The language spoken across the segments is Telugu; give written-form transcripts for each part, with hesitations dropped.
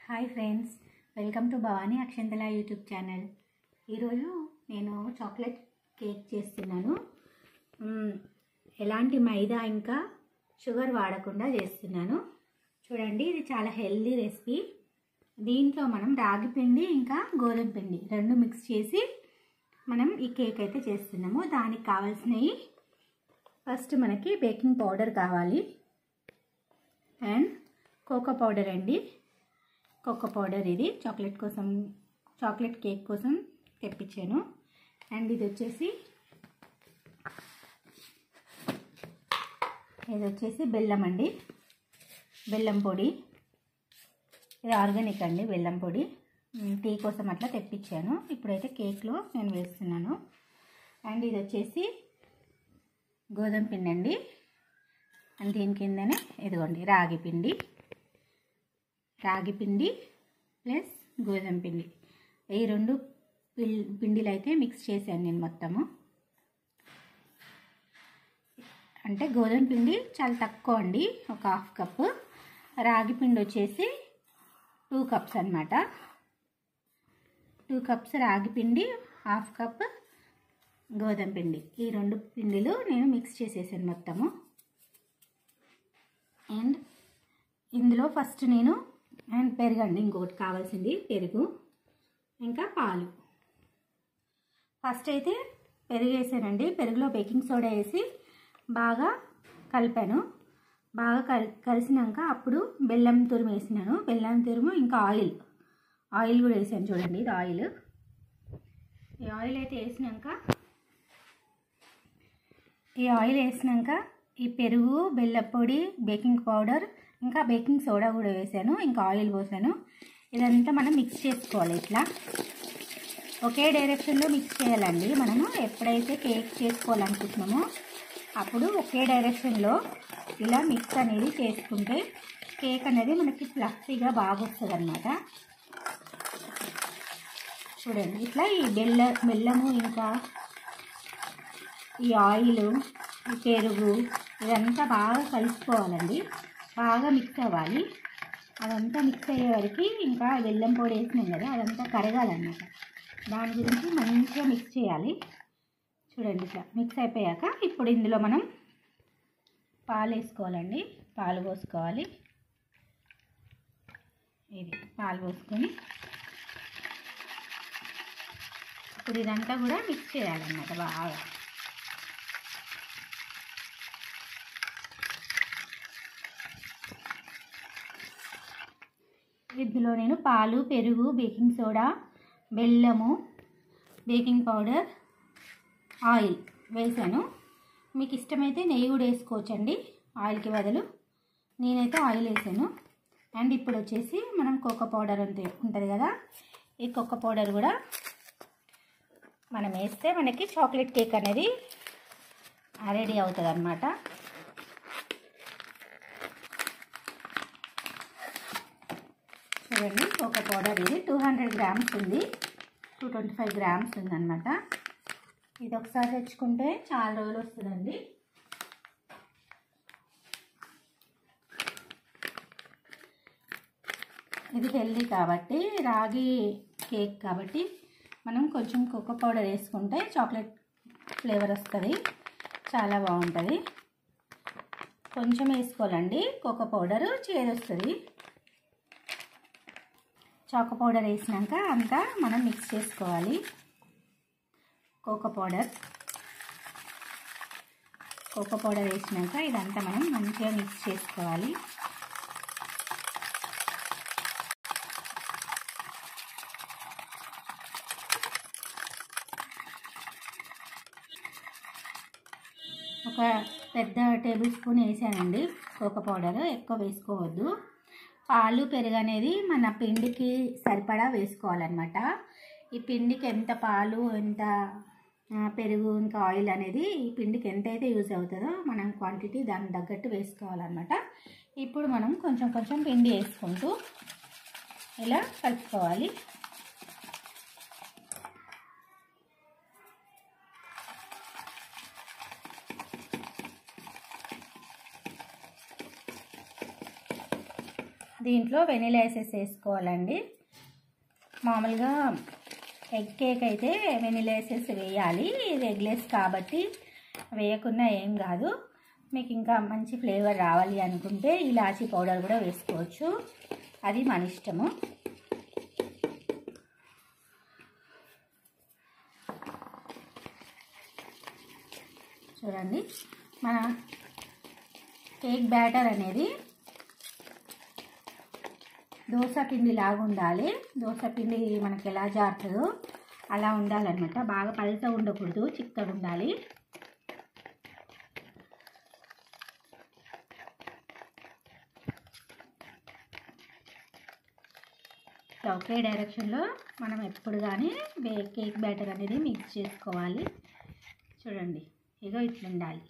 Hi friends, welcome to Bhavani Akshanthala YouTube channel. ఈరోజు నేను చాక్లెట్ కేక్ చేస్తున్నాను. ఎలాంటి మైదా ఇంకా షుగర్ వాడకుండా చేస్తున్నాను. చూడండి, ఇది చాలా హెల్దీ రెసిపీ. దీంట్లో మనం రాగి పిండి ఇంకా గోధుమ పిండి రెండు మిక్స్ చేసి మనం ఈ కేక్ అయితే చేస్తున్నాము. దానికి కావాల్సినవి ఫస్ట్ మనకి బేకింగ్ పౌడర్ కావాలి అండ్ కోకో పౌడర్ అండి. కోకో పౌడర్ ఇది చాక్లెట్ కేక్ కోసం తెప్పించాను. అండ్ ఇది వచ్చేసి బెల్లం అండి, బెల్లం పొడి. ఇది ఆర్గానిక్ అండి, బెల్లం పొడి. టీ కోసం అట్లా తెప్పించాను. ఇప్పుడైతే కేక్లో నేను వేస్తున్నాను. అండ్ ఇది వచ్చేసి గోధుమ పిండి అండి. అండ్ దీని కిందనే ఇదిగోండి రాగి పిండి ప్లస్ గోధుమ పిండి. ఈ రెండు పిండిలు అయితే మిక్స్ చేశాను నేను మొత్తము. అంటే గోధుమ పిండి చాలా తక్కువ అండి, ఒక హాఫ్ కప్పు. రాగి పిండి వచ్చేసి 2 కప్స్ అన్నమాట. 2 కప్స్ రాగి పిండి, హాఫ్ కప్ గోధుమ పిండి. ఈ రెండు పిండిలు నేను మిక్స్ చేసేసాను మొత్తము. అండ్ ఇందులో ఫస్ట్ నేను పెరుగండి, ఇంకొకటి కావాల్సింది పెరుగు ఇంకా పాలు. ఫస్ట్ అయితే పెరుగు వేసానండి. పెరుగులో బేకింగ్ సోడా వేసి బాగా కలిపాను. బాగా కలిసినాక అప్పుడు బెల్లం తురుము వేసినాను. బెల్లం తురుము ఇంకా ఆయిల్ కూడా వేసాను. చూడండి, ఇది ఆయిల్. ఈ ఆయిల్ అయితే వేసినాక ఈ పెరుగు, బెల్లం పొడి, బేకింగ్ పౌడర్ ఇంకా బేకింగ్ సోడా కూడా వేసాను. ఇంకా ఆయిల్ పోసాను. ఇదంతా మనం మిక్స్ చేసుకోవాలి. ఇట్లా ఒకే డైరెక్షన్లో మిక్స్ చేయాలండి. మనము ఎప్పుడైతే కేక్ చేసుకోవాలనుకుంటున్నామో అప్పుడు ఒకే డైరెక్షన్లో ఇలా మిక్స్ అనేది చేసుకుంటే కేక్ అనేది మనకి ఫ్లఫీగా బాగా వస్తుంది అన్నమాట. చూడండి, ఇట్లా ఈ బెల్లము ఇంకా ఈ ఆయిల్, ఈ పెరుగు ఇదంతా బాగా కలుసుకోవాలండి. బాగా మిక్స్ అవ్వాలి. అదంతా మిక్స్ అయ్యే వరకు ఇంకా బెల్లం పొడి వేసినాం కదా, అదంతా కరగాలన్నమాట. దాని గురించి మంచిగా మిక్స్ చేయాలి. చూడండి, ఇట్లా మిక్స్ అయిపోయాక ఇప్పుడు ఇందులో మనం పాలు వేసుకోవాలండి. పాలు పోసుకోవాలి. ఇది పాలు పోసుకొని ఇప్పుడు ఇదంతా కూడా మిక్స్ చేయాలన్నమాట బాగా. ఇందులో నేను పాలు, పెరుగు, బేకింగ్ సోడా, బెల్లము, బేకింగ్ పౌడర్, ఆయిల్ వేసాను. మీకు ఇష్టమైతే నెయ్యి కూడా వేసుకోవచ్చండి ఆయిల్కి బదులు. నేనైతే ఆయిల్ వేసాను. అండ్ ఇప్పుడు వచ్చేసి మనం కోకో పౌడర్ ఉంటుంది కదా, ఈ కోకో పౌడర్ కూడా మనం వేస్తే మనకి చాక్లెట్ కేక్ అనేది రెడీ అవుతుంది అన్నమాట. చూడండి, కోకో పౌడర్ ఇది 200 గ్రామ్స్ ఉంది, 225 గ్రామ్స్ ఉందన్నమాట. ఇది ఒకసారి తెచ్చుకుంటే చాలా రోజులు వస్తుందండి. ఇది హెల్దీ కాబట్టి, రాగి కేక్ కాబట్టి మనం కొంచెం కోకో పౌడర్ వేసుకుంటే చాక్లెట్ ఫ్లేవర్ వస్తుంది, చాలా బాగుంటుంది. కొంచెం వేసుకోవాలండి కోకో పౌడరు, చేదు వస్తుంది. చాకో పౌడర్ వేసినాక అంతా మనం మిక్స్ చేసుకోవాలి. కోకో పౌడర్ వేసినాక ఇదంతా మనం మంచిగా మిక్స్ చేసుకోవాలి. ఒక పెద్ద టేబుల్ స్పూన్ వేసానండి కోకో పౌడర్, ఎక్కువ వేసుకోవద్దు. పాలు, పెరుగు అనేది మన పిండికి సరిపడా వేసుకోవాలన్నమాట. ఈ పిండికి ఎంత పాలు, ఎంత పెరుగు ఇంకా ఆయిల్ అనేది ఈ పిండికి ఎంతైతే యూజ్ అవుతుందో మనం క్వాంటిటీ దానికి తగ్గట్టు వేసుకోవాలన్నమాట. ఇప్పుడు మనం కొంచెం కొంచెం పిండి వేసుకుంటూ ఇలా కలుపుకోవాలి. దీంట్లో వెనిలా ఎసెన్స్ వేసుకోవాలండి. మామూలుగా ఎగ్ కేక్ అయితే వెనిలా ఎసెన్స్ వేయాలి. ఇది ఎగ్లెస్ కాబట్టి వేయకున్నా ఏం కాదు. మీకు ఇంకా మంచి ఫ్లేవర్ రావాలి అనుకుంటే ఇలాచీ పౌడర్ కూడా వేసుకోవచ్చు, అది మన ఇష్టము. చూడండి, మన కేక్ బ్యాటర్ అనేది దోశ పిండి లాగా ఉండాలి. దోశ పిండి మనకి ఎలా జారుతుందో అలా ఉండాలన్నమాట. బాగా పలుచగా ఉండకూడదు, చిక్కగా ఉండాలి. ఒకే డైరెక్షన్లో మనం ఎప్పుడు కానీ కేక్ బ్యాటర్ అనేది మిక్స్ చేసుకోవాలి. చూడండి, ఇగో ఇట్లుండాలి.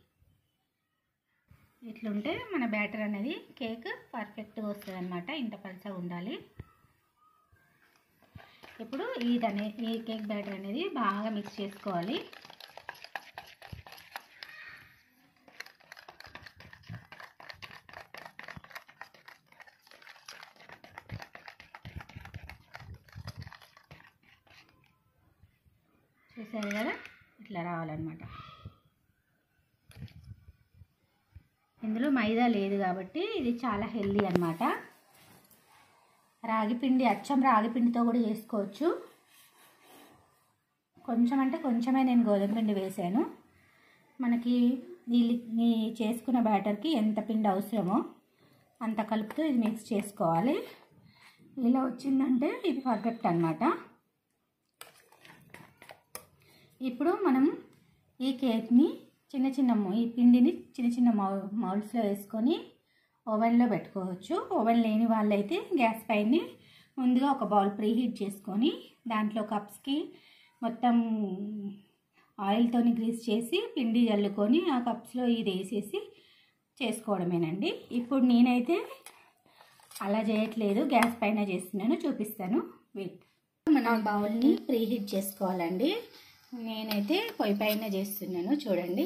ఇట్లుంటే మన బ్యాటర్ అనేది కేక్ పర్ఫెక్ట్గా వస్తుంది అన్నమాట. ఇంత పలుచగా ఉండాలి. ఇప్పుడు ఈ కేక్ బ్యాటర్ అనేది బాగా మిక్స్ చేసుకోవాలి. చూసారు కదా, ఇట్లా రావాలన్నమాట. ఇందులో మైదా లేదు కాబట్టి ఇది చాలా హెల్దీ అన్నమాట. రాగిపిండి, అచ్చం రాగిపిండితో కూడా చేసుకోవచ్చు. కొంచెం అంటే కొంచెమే నేను గోధుమ పిండి వేసాను. మనకి ఈ చేసుకున్న బ్యాటర్కి ఎంత పిండి అవసరమో అంత కలుపుతూ ఇది మిక్స్ చేసుకోవాలి. ఇలా వచ్చిందంటే ఇది పర్ఫెక్ట్ అన్నమాట. ఇప్పుడు మనం ఈ కేక్ని ఈ పిండిని చిన్న చిన్న మౌల్స్లో వేసుకొని ఓవెన్లో పెట్టుకోవచ్చు. ఓవెన్ లేని వాళ్ళైతే గ్యాస్ పైన ముందుగా ఒక బౌల్ ప్రీహీట్ చేసుకొని దాంట్లో కప్స్కి మొత్తం ఆయిల్తో గ్రీస్ చేసి పిండి చల్లుకొని ఆ కప్స్లో ఇది వేసేసి చేసుకోవడమేనండి. ఇప్పుడు నేనైతే అలా చేయట్లేదు, గ్యాస్ పైన చేస్తున్నాను, చూపిస్తాను. వెయిట్. మన బౌల్ని ప్రీహీట్ చేసుకోవాలండి. నేనైతే పొయ్యి పైన చేస్తున్నాను. చూడండి,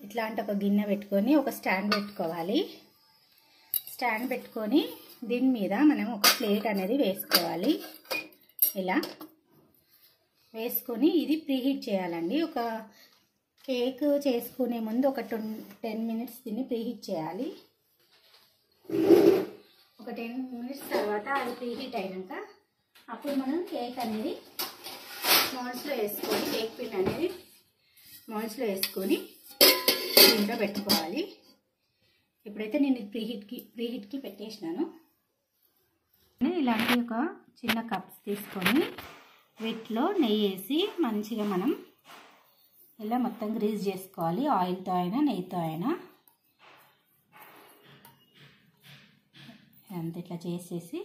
ఇట్లాంటి ఒక గిన్నె పెట్టుకొని ఒక స్టాండ్ పెట్టుకోవాలి. స్టాండ్ పెట్టుకొని దీని మీద మనం ఒక ప్లేట్ అనేది వేసుకోవాలి. ఇలా వేసుకొని ఇది ప్రీహీట్ చేయాలండి. ఒక కేక్ చేసుకునే ముందు ఒక 10 మినిట్స్ దీన్ని ప్రీహీట్ చేయాలి. ఒక 10 మినిట్స్ తర్వాత అది ప్రీహీట్ అయినాక అప్పుడు మనం కేక్ అనేది మౌల్స్లో వేసుకొని, కేక్ పిన్ అనేది మౌల్స్లో వేసుకొని దీంట్లో పెట్టుకోవాలి. ఇప్పుడైతే నేను ప్రీహీట్కి పెట్టేసినాను. ఇలాంటి ఒక చిన్న కప్స్ తీసుకొని వీటిలో నెయ్యి వేసి మంచిగా మనం ఇలా మొత్తం గ్రీస్ చేసుకోవాలి. ఆయిల్తో అయినా నెయ్యితో అయినా అంత ఇట్లా చేసేసి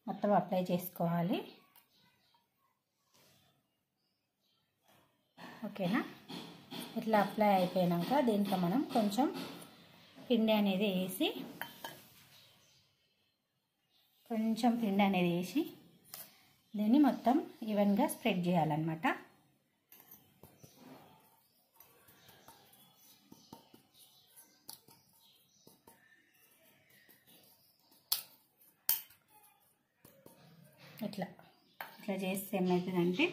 మొత్తం అప్లై చేసుకోవాలి. ఓకేనా? ఇట్లా అప్లై అయిపోయాక దీంట్లో మనం కొంచెం పిండి అనేది వేసి దీన్ని మొత్తం ఈవెన్గా స్ప్రెడ్ చేయాలన్నమాట. ఇట్లా చేస్తే ఏమవుతుందంటే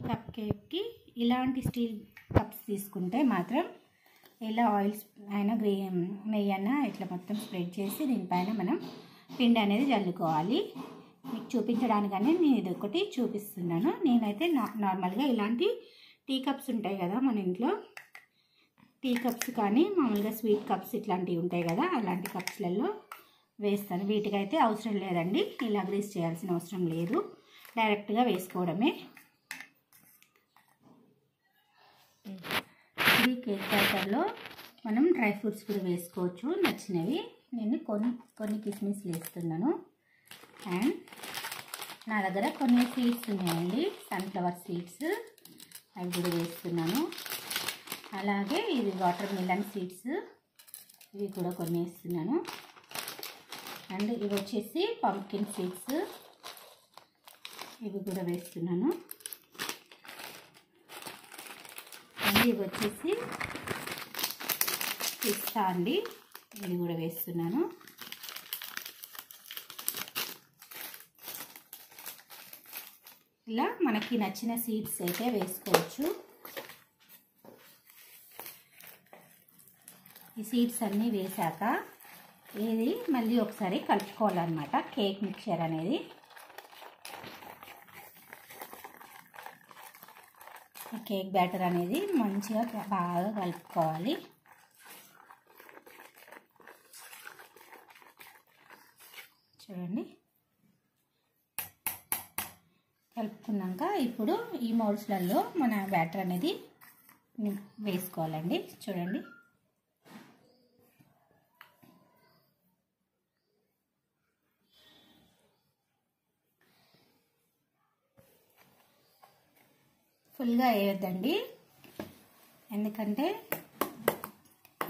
కప్ కేక్కి ఇలాంటి స్టీల్ కప్స్ తీసుకుంటే మాత్రం ఇలా ఆయిల్స్ అయినా నెయ్యి అయినా ఇట్లా మొత్తం స్ప్రెడ్ చేసి దీనిపైన మనం పిండి అనేది జల్లుకోవాలి. మీకు చూపించడానికనే నేను ఇది ఒకటి చూపిస్తున్నాను. నేనైతే నార్మల్గా ఇలాంటి టీ కప్స్ ఉంటాయి కదా మన ఇంట్లో, టీ కప్స్ కానీ మామూలుగా స్వీట్ కప్స్ ఇట్లాంటివి ఉంటాయి కదా, అలాంటి కప్స్లలో వేస్తాను. వీటికైతే అవసరం లేదండి, ఇలా గ్రీస్ చేయాల్సిన అవసరం లేదు, డైరెక్ట్గా వేసుకోవడమే. ఈ కేక్ బ్యాటర్లో మనం డ్రై ఫ్రూట్స్ కూడా వేసుకోవచ్చు, నచ్చినవి. నేను కొన్ని కిస్మిస్లు వేస్తున్నాను. అండ్ నా దగ్గర కొన్ని సీడ్స్ ఉన్నాయండి, సన్ఫ్లవర్ సీడ్స్, అవి కూడా వేస్తున్నాను. అలాగే ఇది వాటర్ మిలన్ సీడ్స్, ఇవి కూడా కొన్ని వేస్తున్నాను. అండ్ ఇవి వచ్చేసి పంప్కిన్ సీడ్స్, ఇవి కూడా వేస్తున్నాను. అండ్ ఇవి వచ్చేసి పిస్తా అండి, ఇది కూడా వేస్తున్నాను. ఇలా మనకి నచ్చిన సీడ్స్ అయితే వేసుకోవచ్చు. ఈ సీడ్స్ అన్నీ వేసాక ఇది మళ్ళీ ఒకసారి కలుపుకోవాలన్నమాట. కేక్ మిక్చర్ అనేది కేక్ బ్యాటర్ అనేది మంచిగా బాగా కలుపుకోవాలి. చూడండి, కలుపుకున్నాక ఇప్పుడు ఈ మౌల్స్లలో మన బ్యాటర్ అనేది వేసుకోవాలండి. చూడండి, ఫుల్గా వేయొద్దండి, ఎందుకంటే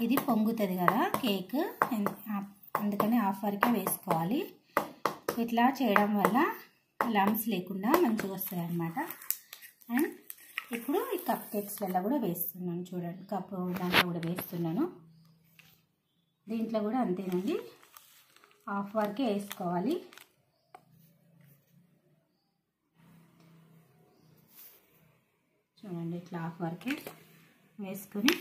ఇది పొంగుతుంది కదా కేక్, అందుకని హాఫ్ వరకే వేసుకోవాలి. ఇట్లా చేయడం వల్ల లమ్స్ లేకుండా మంచిగా వస్తాయి అన్నమాట. అండ్ ఇప్పుడు ఈ కప్ కేక్స్లలో కూడా వేస్తున్నాను. చూడండి, కప్ దాంట్లో కూడా వేస్తున్నాను. దీంట్లో కూడా అంతేనండి, హాఫ్ వరకే వేసుకోవాలి. చూడండి, ఇట్లా హాఫ్ వరకే వేసుకొని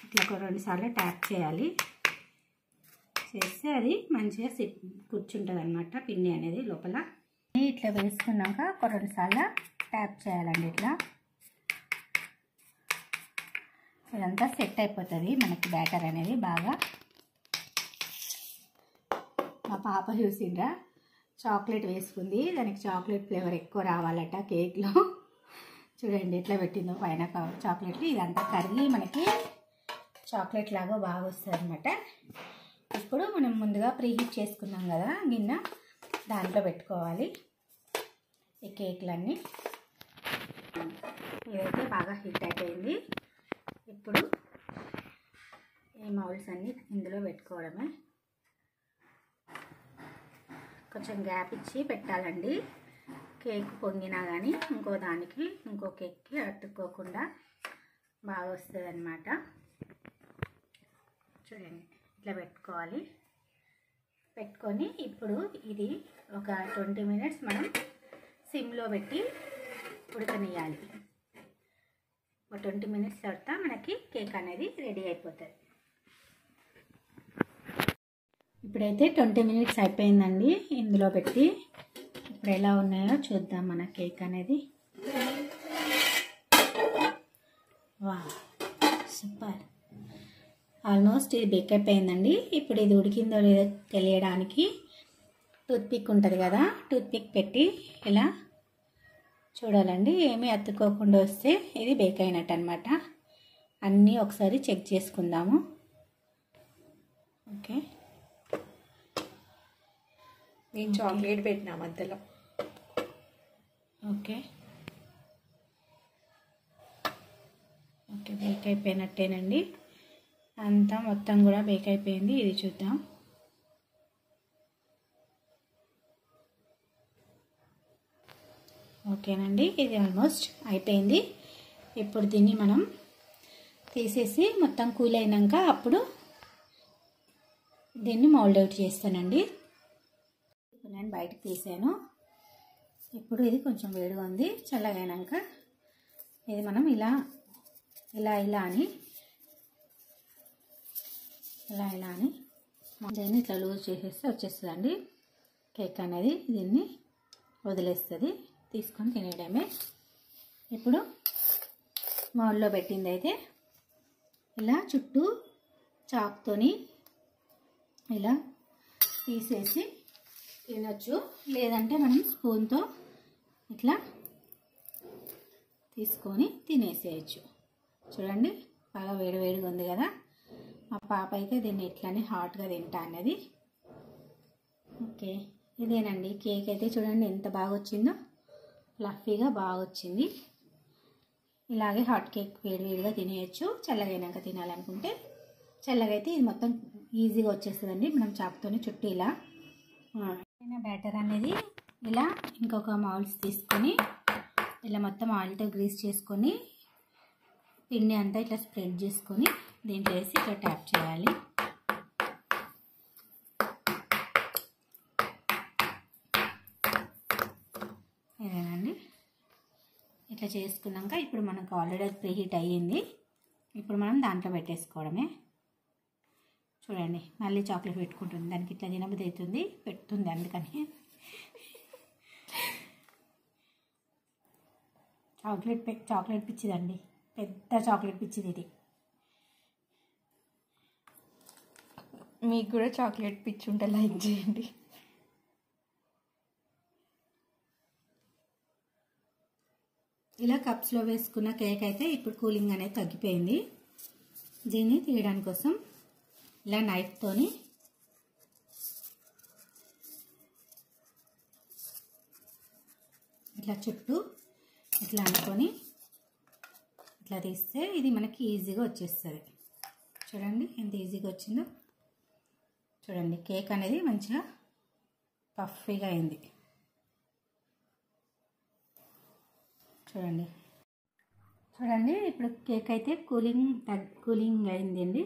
ఇట్లా ఒక 2 సార్లు ట్యాప్ చేయాలి. చేస్తే అది మంచిగా కూర్చుంటుంది అన్నమాట పిండి అనేది లోపల. ఇట్లా వేసుకున్నాక ఒక 2 సార్లు ట్యాప్ చేయాలండి. ఇట్లా ఇదంతా సెట్ అయిపోతుంది మనకి బ్యాటర్ అనేది బాగా. మా పాప చూసిండ్రా, చాక్లెట్ వేసుకుంది, దానికి చాక్లెట్ ఫ్లేవర్ ఎక్కువ రావాలట కేక్లో. చూడండి ఎట్లా పెట్టిందో పైన చాక్లెట్. ఇదంతా కరిగి మనకి చాక్లెట్ లాగా బాగా వస్తుంది అనమాట. ఇప్పుడు మనం ముందుగా ప్రీహీట్ చేసుకున్నాం కదా గిన్నె, దాంట్లో పెట్టుకోవాలి ఈ కేక్లన్నీ. ఇదైతే బాగా హీట్ అయిపోయింది. ఇప్పుడు ఈ మౌల్స్ అన్నీ ఇందులో పెట్టుకోవడమే. కొంచెం గ్యాప్ ఇచ్చి పెట్టాలండి, కేక్ పొంగినా కానీ ఇంకో దానికి ఇంకో కేక్కి అతుక్కోకుండా బాగా వస్తుంది అన్నమాట. చూడండి, ఇట్లా పెట్టుకోవాలి. పెట్టుకొని ఇప్పుడు ఇది ఒక 20 మినిట్స్ మనం సిమ్లో పెట్టి ఉడకనియాలి. ఒక 20 మినిట్స్ తర్వాత మనకి కేక్ అనేది రెడీ అయిపోతుంది. ఇప్పుడైతే 20 మినిట్స్ అయిపోయిందండి ఇందులో పెట్టి. ఇప్పుడు ఎలా ఉన్నాయో చూద్దాం మన కేక్ అనేది. వా, సూపర్! ఆల్మోస్ట్ ఇది బేక్ అయిపోయిందండి. ఇప్పుడు ఇది ఉడికిందో లేదో తెలియడానికి టూత్పిక్ ఉంటుంది కదా, టూత్పిక్ పెట్టి ఇలా చూడాలండి. ఏమీ అతుక్కోకుండా వస్తే ఇది బేక్ అయినట్టు అనమాట. అన్నీ ఒకసారి చెక్ చేసుకుందాము. ఓకే, నేను చాక్లెట్ పెట్టినా మధ్యలో. ఓకే ఓకే, బేక్ అయిపోయినట్టేనండి. అంతా మొత్తం కూడా బేక్ అయిపోయింది. ఇది చూద్దాం. ఓకేనండి, ఇది ఆల్మోస్ట్ అయిపోయింది. ఇప్పుడు దీన్ని మనం తీసేసి మొత్తం కూల్ అయినాక అప్పుడు దీన్ని మౌల్డ్ అవుట్ చేస్తానండి. నేను బయటకు తీసాను. ఇప్పుడు ఇది కొంచెం వేడిగా ఉంది. చల్లగైనాక ఇది మనం ఇలా ఇలా ఇలా అని దీన్ని ఇట్లా లూజ్ చేసేస్తే వచ్చేస్తుందండి కేక్ అనేది. దీన్ని వదిలేస్తుంది, తీసుకొని తినేయడమే. ఇప్పుడు మౌల్డ్లో పెట్టింది అయితే ఇలా చుట్టూ చాక్తోని ఇలా తీసేసి తినొచ్చు, లేదంటే మనం స్పూన్తో ఇట్లా తీసుకొని తినేసేయచ్చు. చూడండి, బాగా వేడివేడిగా ఉంది కదా. మా పాప అయితే దీన్ని ఇట్లానే హాట్గా తింటా అన్నది. ఓకే, ఇదేనండి కేక్ అయితే. చూడండి ఎంత బాగా వచ్చిందో, ఫ్లఫీగా బాగా వచ్చింది. ఇలాగే హాట్ కేక్ వేడివేడిగా తినేయచ్చు. చల్లగైనాక తినాలనుకుంటే చల్లగైతే ఇది మొత్తం ఈజీగా వచ్చేస్తుందండి. మనం చాకుతోనే చుట్టూ ఇలా బ్యాటర్ అనేది ఇలా ఇంకొక మౌల్స్ తీసుకొని ఇలా మొత్తం ఆయిల్తో గ్రీస్ చేసుకొని పిండి అంతా ఇట్లా స్ప్రెడ్ చేసుకొని దీంట్లో వేసి ఇట్లా ట్యాప్ చేయాలి. ఇదేనండి. ఇట్లా చేసుకున్నాక ఇప్పుడు మనకు ఆల్రెడీ ప్రీ హీట్ అయ్యింది. ఇప్పుడు మనం దాంట్లో పెట్టేసుకోవడమే. చూడండి మళ్ళీ చాక్లెట్ పెట్టుకుంటుంది. దానికి ఇట్లా తినబుద్ధి అవుతుంది, పెడుతుంది. అందుకని చాక్లెట్ పిచ్చిదండి, పెద్ద చాక్లెట్ పిచ్చిది ఇది. మీకు కూడా చాక్లెట్ పిచ్చి ఉంటే లైక్ చేయండి. ఇలా కప్స్లో వేసుకున్న కేక్ అయితే ఇప్పుడు కూలింగ్ అనేది తగ్గిపోయింది. దీన్ని తీయడానికి కోసం ఇలా నైఫ్తోని ఇట్లా చుట్టూ ఇట్లా అనుకొని ఇట్లా తీస్తే ఇది మనకి ఈజీగా వచ్చేస్తుంది. చూడండి ఎంత ఈజీగా వచ్చిందో. చూడండి కేక్ అనేది మంచిగా పఫీగా అయింది. చూడండి ఇప్పుడు కేక్ అయితే కూలింగ్ అయిందండి.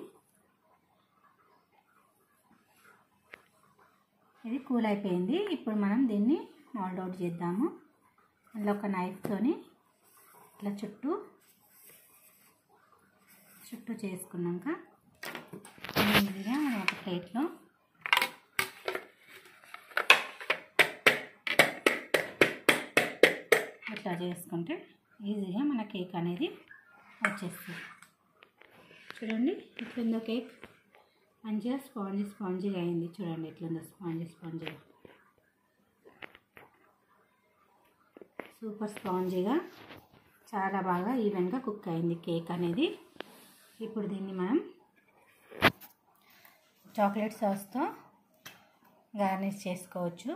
ఇది కూల్ అయిపోయింది. ఇప్పుడు మనం దీన్ని మోల్డ్ అవుట్ చేద్దాము. అందులో ఒక నైఫ్తోని ఇట్లా చుట్టూ చేసుకున్నాక ఈజీగా మనం ఒక ప్లేట్లో ఇట్లా చేసుకుంటే ఈజీగా మన కేక్ అనేది వచ్చేస్తుంది. చూడండి ఇట్లుందో కేక్, మంచిగా స్పాంజీగా అయింది. చూడండి ఎట్లుందో స్పాంజీగా, సూపర్ స్పాంజీగా చాలా బాగా ఈవెన్గా కుక్ అయింది కేక్ అనేది. ఇప్పుడు దీన్ని మనం చాక్లెట్ సాస్తో గార్నిష్ చేసుకోవచ్చు.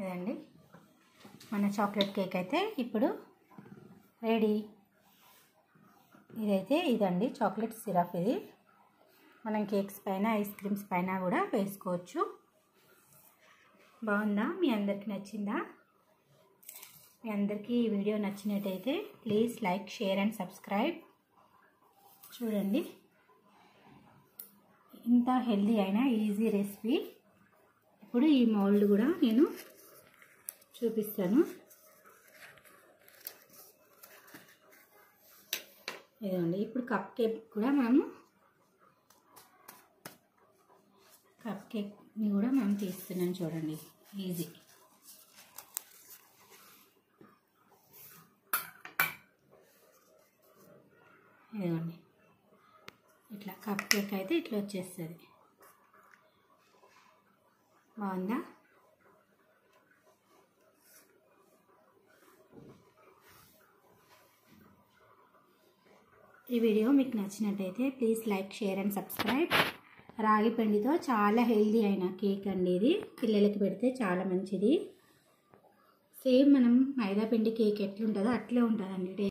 ఇదండి మన చాక్లెట్ కేక్ అయితే ఇప్పుడు రెడీ. ఇదండి చాక్లెట్ సిరప్. ఇది మనం కేక్స్ పైన, ఐస్ క్రీమ్స్ పైన కూడా వేసుకోవచ్చు. బాగుందా? మీ అందరికీ నచ్చిందా? మీ అందరికీ ఈ వీడియో నచ్చినట్టయితే please like, share and subscribe. చూడండి ఇంత హెల్దీ అయిన ఈజీ రెసిపీ. ఇప్పుడు ఈ మౌల్డ్ కూడా నేను చూపిస్తాను. ఇదండి ఇప్పుడు కప్ కేక్ని కూడా మనం తీస్తున్నాం. చూడండి ఈజీ. ఇదిగోండి ఇట్లా కప్ కేక్ అయితే ఇట్లా వచ్చేస్తుంది. బాగుందా? ఈ వీడియో మీకు నచ్చినట్టయితే please like, share and subscribe. రాగి పిండితో చాలా హెల్దీ అయిన కేక్ అండి ఇది. పిల్లలకి పెడితే చాలా మంచిది. సేమ్ మనం మైదా పిండి కేక్ ఎట్లుంటుందో అట్లే ఉంటుందండి.